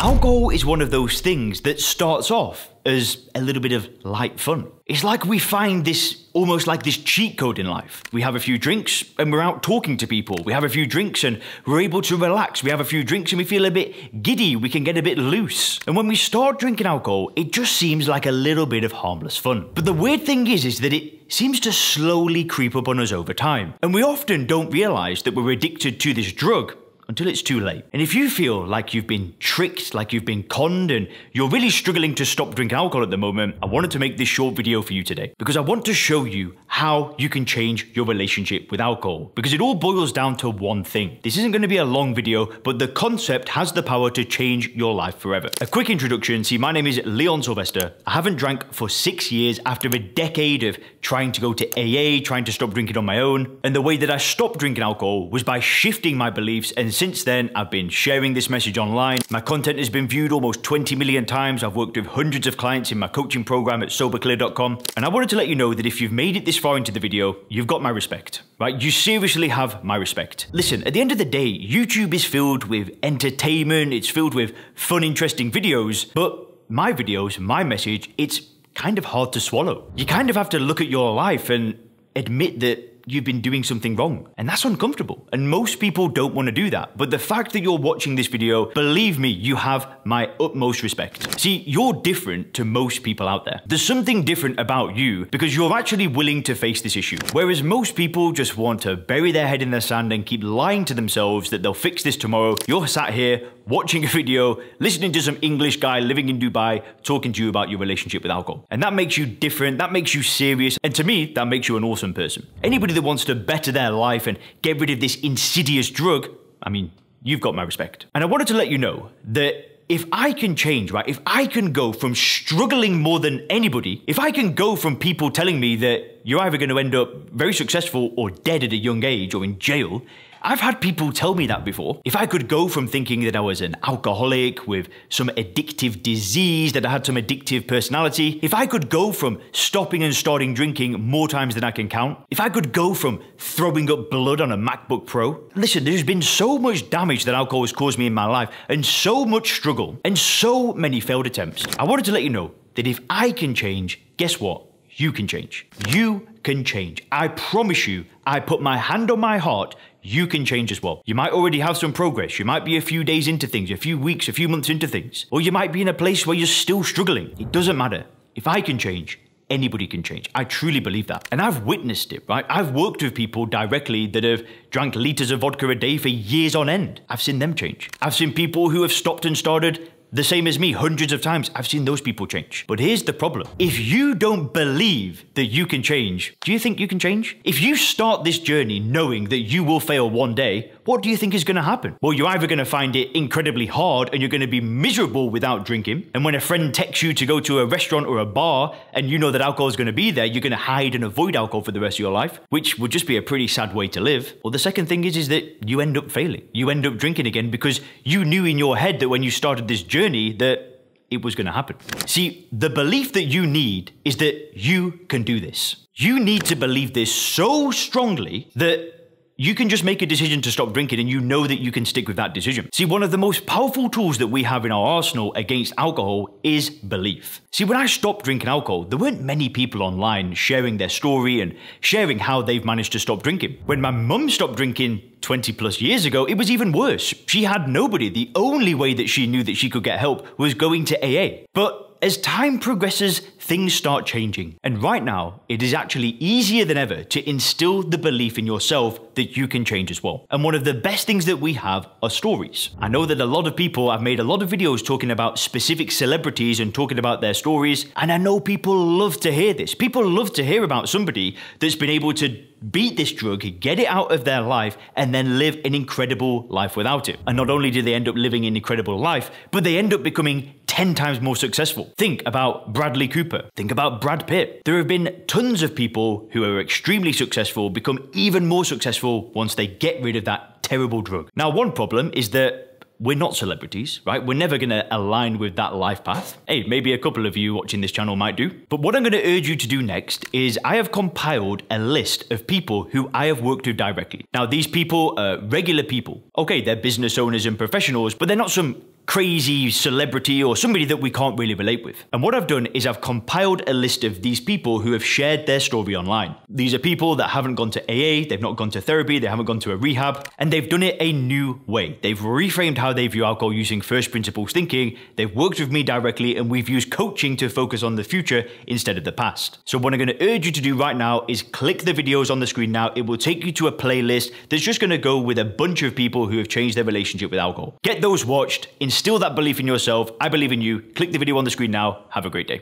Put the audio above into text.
Alcohol is one of those things that starts off as a little bit of light fun. It's like we find this almost like this cheat code in life. We have a few drinks and we're out talking to people. We have a few drinks and we're able to relax. We have a few drinks and we feel a bit giddy. We can get a bit loose. And when we start drinking alcohol, it just seems like a little bit of harmless fun. But the weird thing is that it seems to slowly creep up on us over time. And we often don't realize that we're addicted to this drug until it's too late. And if you feel like you've been tricked, like you've been conned, and you're really struggling to stop drinking alcohol at the moment, I wanted to make this short video for you today because I want to show you how you can change your relationship with alcohol, because it all boils down to one thing. This isn't going to be a long video, but the concept has the power to change your life forever. A quick introduction. See, my name is Leon Sylvester. I haven't drank for 6 years after a decade of trying to go to AA, trying to stop drinking on my own. And the way that I stopped drinking alcohol was by shifting my beliefs, and since then, I've been sharing this message online. My content has been viewed almost 20 million times. I've worked with hundreds of clients in my coaching program at soberclear.com. And I wanted to let you know that if you've made it this far into the video, you've got my respect, right? You seriously have my respect. Listen, at the end of the day, YouTube is filled with entertainment. It's filled with fun, interesting videos. But my videos, my message, it's kind of hard to swallow. You kind of have to look at your life and admit that you've been doing something wrong, and that's uncomfortable, and most people don't want to do that. But the fact that you're watching this video, believe me, you have my utmost respect. See, you're different to most people out there. There's something different about you because you're actually willing to face this issue, whereas most people just want to bury their head in the sand and keep lying to themselves that they'll fix this tomorrow. You're sat here watching a video, listening to some English guy living in Dubai talking to you about your relationship with alcohol, and that makes you different, that makes you serious, and to me, that makes you an awesome person. Anybody that wants to better their life and get rid of this insidious drug, I mean, you've got my respect. And I wanted to let you know that if I can change, right, if I can go from struggling more than anybody, if I can go from people telling me that you're either going to end up very successful or dead at a young age or in jail, I've had people tell me that before. If I could go from thinking that I was an alcoholic with some addictive disease, that I had some addictive personality, if I could go from stopping and starting drinking more times than I can count, if I could go from throwing up blood on a MacBook Pro, listen, there's been so much damage that alcohol has caused me in my life, and so much struggle, and so many failed attempts. I wanted to let you know that if I can change, guess what? You can change. You can change. I promise you, I put my hand on my heart, you can change as well. You might already have some progress. You might be a few days into things, a few weeks, a few months into things. Or you might be in a place where you're still struggling. It doesn't matter. If I can change, anybody can change. I truly believe that. And I've witnessed it, right? I've worked with people directly that have drank liters of vodka a day for years on end. I've seen them change. I've seen people who have stopped and started the same as me hundreds of times. I've seen those people change. But here's the problem. If you don't believe that you can change, do you think you can change? If you start this journey knowing that you will fail one day, what do you think is going to happen? Well, you're either going to find it incredibly hard and you're going to be miserable without drinking. And when a friend texts you to go to a restaurant or a bar and you know that alcohol is going to be there, you're going to hide and avoid alcohol for the rest of your life, which would just be a pretty sad way to live. Or the second thing is that you end up failing. You end up drinking again because you knew in your head that when you started this journey that it was going to happen. See, the belief that you need is that you can do this. You need to believe this so strongly that you can just make a decision to stop drinking and you know that you can stick with that decision. See, one of the most powerful tools that we have in our arsenal against alcohol is belief. See, when I stopped drinking alcohol, there weren't many people online sharing their story and sharing how they've managed to stop drinking. When my mum stopped drinking 20 plus years ago, it was even worse. She had nobody. The only way that she knew that she could get help was going to AA. But as time progresses, things start changing. And right now, it is actually easier than ever to instill the belief in yourself that you can change as well. And one of the best things that we have are stories. I know that a lot of people have made a lot of videos talking about specific celebrities and talking about their stories. And I know people love to hear this. People love to hear about somebody that's been able to beat this drug, get it out of their life, and then live an incredible life without it. And not only do they end up living an incredible life, but they end up becoming 10 times more successful. Think about Bradley Cooper. Think about Brad Pitt. There have been tons of people who are extremely successful become even more successful once they get rid of that terrible drug. Now, one problem is that we're not celebrities, right? We're never going to align with that life path. Hey, maybe a couple of you watching this channel might do. But what I'm going to urge you to do next is I have compiled a list of people who I have worked with directly. Now, these people are regular people. Okay, they're business owners and professionals, but they're not some crazy celebrity or somebody that we can't really relate with. And what I've done is I've compiled a list of these people who have shared their story online. These are people that haven't gone to AA, they've not gone to therapy, they haven't gone to a rehab, and they've done it a new way. They've reframed how they view alcohol using first principles thinking, they've worked with me directly, and we've used coaching to focus on the future instead of the past. So what I'm going to urge you to do right now is click the videos on the screen now. It will take you to a playlist that's just going to go with a bunch of people who have changed their relationship with alcohol. Get those watched, instill that belief in yourself. I believe in you. Click the video on the screen now. Have a great day.